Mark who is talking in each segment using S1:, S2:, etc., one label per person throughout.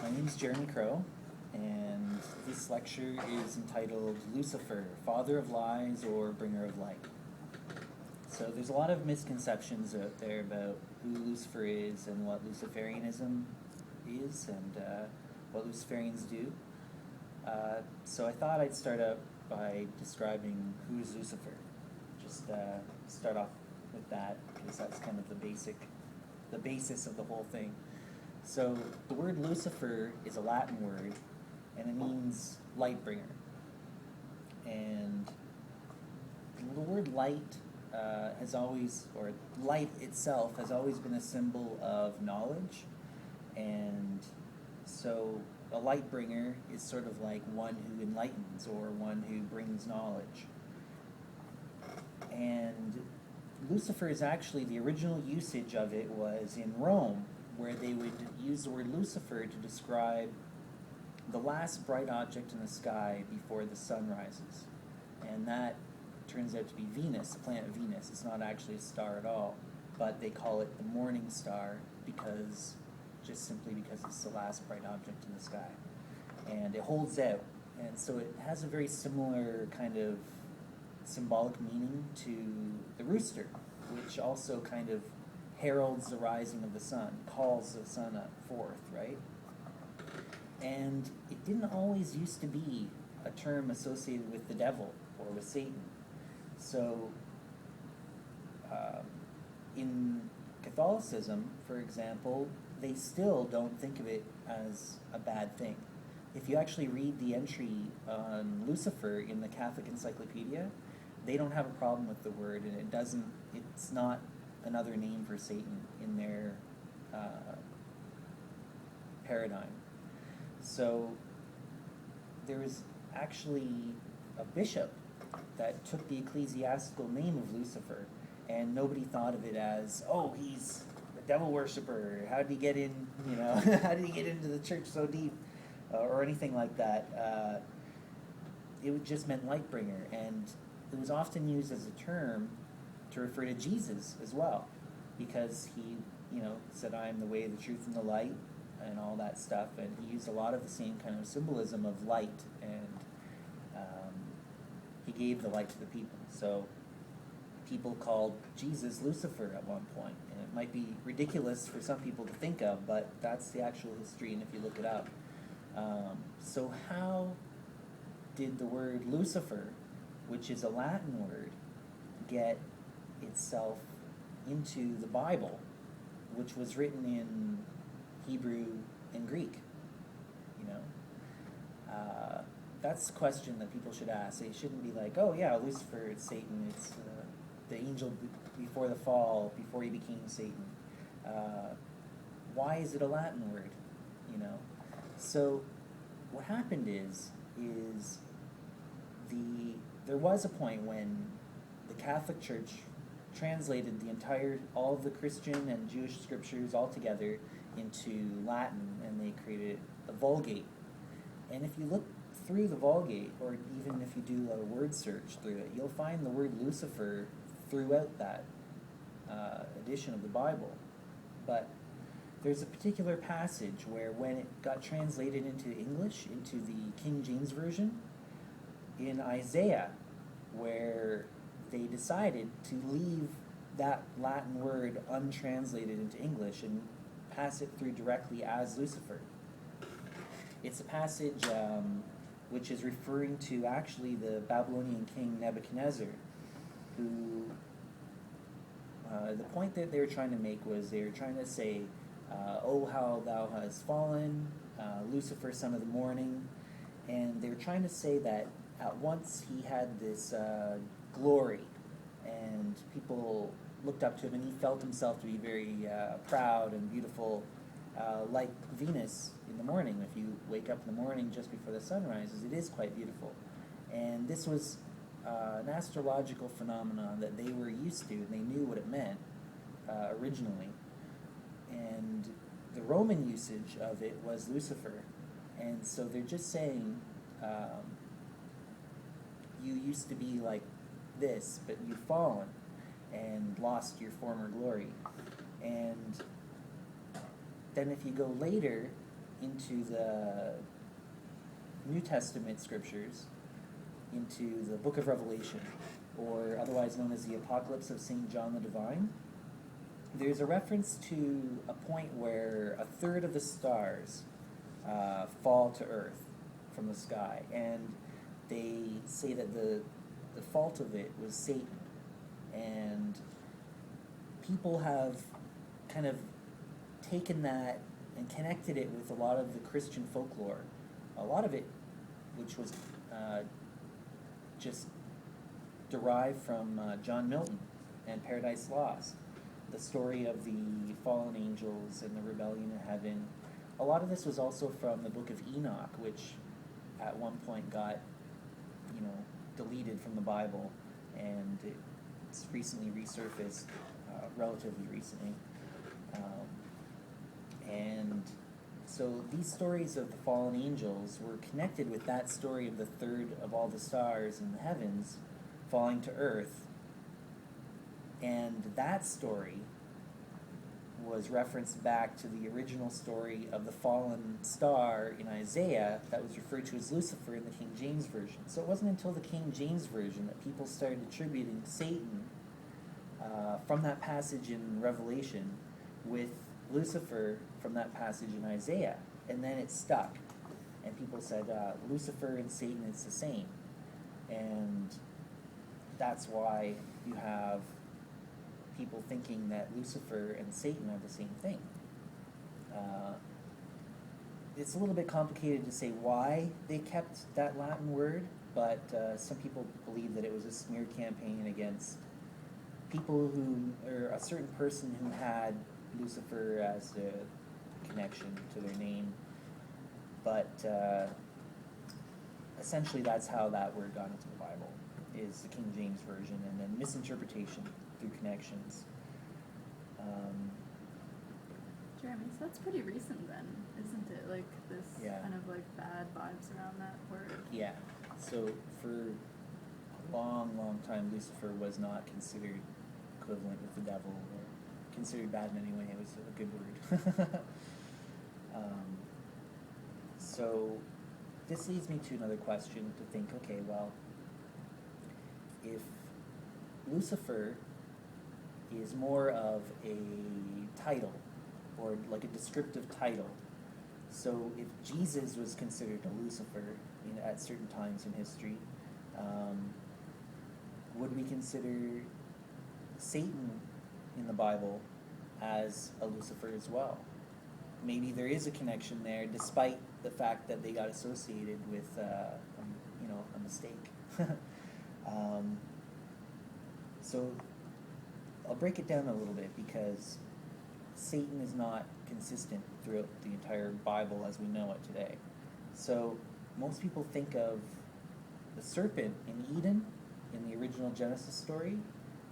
S1: My name is Jeremy Crow, and this lecture is entitled Lucifer, Father of Lies or Bringer of Light. So there's a lot of misconceptions out there about who Lucifer is and what Luciferianism is and what Luciferians do. So I thought I'd start out by describing who is Lucifer. Just start off with that, because that's kind of the basis of the whole thing. So the word Lucifer is a Latin word, and it means light bringer. And the word light has always, or light itself has always been a symbol of knowledge. And so a light bringer is sort of like one who enlightens or one who brings knowledge. And Lucifer is actually, the original usage of it was in Rome, where they would use the word Lucifer to describe the last bright object in the sky before the sun rises. And that turns out to be Venus, the planet Venus. It's not actually a star at all, but they call it the morning star simply because it's the last bright object in the sky. And it holds out. And so it has a very similar kind of symbolic meaning to the rooster, which also kind of heralds the rising of the sun, calls the sun up forth, right? And it didn't always used to be a term associated with the devil or with Satan. So in Catholicism, for example, they still don't think of it as a bad thing. If you actually read the entry on Lucifer in the Catholic Encyclopedia, they don't have a problem with the word, and it's not another name for Satan in their paradigm. So there was actually a bishop that took the ecclesiastical name of Lucifer, and nobody thought of it as, oh, he's a devil worshiper, how did he get in, how did he get into the church so deep, or anything like that. It just meant light bringer, and it was often used as a term to refer to Jesus as well, because he, said, I am the way, the truth, and the light, and all that stuff, and he used a lot of the same kind of symbolism of light, and he gave the light to the people. So people called Jesus Lucifer at one point, and it might be ridiculous for some people to think of, but that's the actual history, and if you look it up. So how did the word Lucifer, which is a Latin word, get itself into the Bible, which was written in Hebrew and Greek? That's a question that people should ask. They shouldn't be like, oh yeah, Lucifer, it's Satan, it's the angel before the fall, before he became Satan. Why is it a Latin word? So what happened is there was a point when the Catholic Church translated all of the Christian and Jewish scriptures all together into Latin, and they created the Vulgate. And if you look through the Vulgate, or even if you do a word search through it, you'll find the word Lucifer throughout that edition of the Bible. But there's a particular passage where, when it got translated into English, into the King James Version, in Isaiah, where they decided to leave that Latin word untranslated into English and pass it through directly as Lucifer. It's a passage which is referring to actually the Babylonian king Nebuchadnezzar, who the point that they were trying to make was they were trying to say, oh, how thou hast fallen, Lucifer, son of the morning. And they were trying to say that at once he had this glory, and people looked up to him, and he felt himself to be very proud and beautiful, like Venus in the morning. If you wake up in the morning just before the sun rises, it is quite beautiful. And this was an astrological phenomenon that they were used to, and they knew what it meant originally. And the Roman usage of it was Lucifer. And so they're just saying, you used to be like this, but you've fallen and lost your former glory. And then if you go later into the New Testament scriptures, into the book of Revelation, or otherwise known as the Apocalypse of St. John the Divine, there's a reference to a point where a third of the stars fall to earth from the sky, and they say that the fault of it was Satan. And people have kind of taken that and connected it with a lot of the Christian folklore. A lot of it, which was just derived from John Milton and Paradise Lost, the story of the fallen angels and the rebellion in heaven. A lot of this was also from the book of Enoch, which at one point got, deleted from the Bible, and it's recently resurfaced, relatively recently. And so these stories of the fallen angels were connected with that story of the third of all the stars in the heavens falling to earth. And that story was referenced back to the original story of the fallen star in Isaiah that was referred to as Lucifer in the King James Version. So it wasn't until the King James Version that people started attributing Satan from that passage in Revelation with Lucifer from that passage in Isaiah. And then it stuck. And people said Lucifer and Satan is the same. And that's why you have people thinking that Lucifer and Satan are the same thing. It's a little bit complicated to say why they kept that Latin word, but some people believe that it was a smear campaign against people or a certain person who had Lucifer as a connection to their name. But essentially that's how that word got into the Bible, is the King James Version, and then misinterpretation through connections.
S2: Jeremy, so that's pretty recent then, isn't it? Like this kind of like bad vibes around that word.
S1: Yeah. So for a long, long time, Lucifer was not considered equivalent with the devil, or considered bad in any way. It was a good word. So this leads me to another question to think, okay, well, if Lucifer is more of a title, or like a descriptive title, so if Jesus was considered a Lucifer at certain times in history, would we consider Satan in the Bible as a Lucifer as well? Maybe there is a connection there, despite the fact that they got associated with, a mistake. So I'll break it down a little bit, because Satan is not consistent throughout the entire Bible as we know it today. So most people think of the serpent in Eden, in the original Genesis story,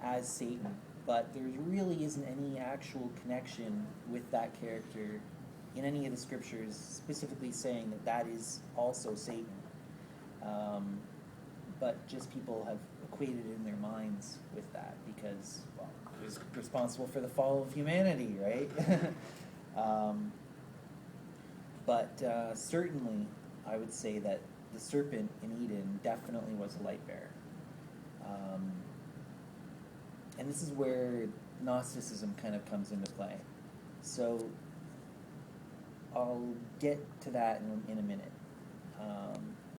S1: as Satan, but there really isn't any actual connection with that character in any of the scriptures specifically saying that that is also Satan. But just people have equated it in their minds with that because, well, it was responsible for the fall of humanity, right? But certainly I would say that the serpent in Eden definitely was a light bearer. And this is where Gnosticism kind of comes into play. So I'll get to that in a minute.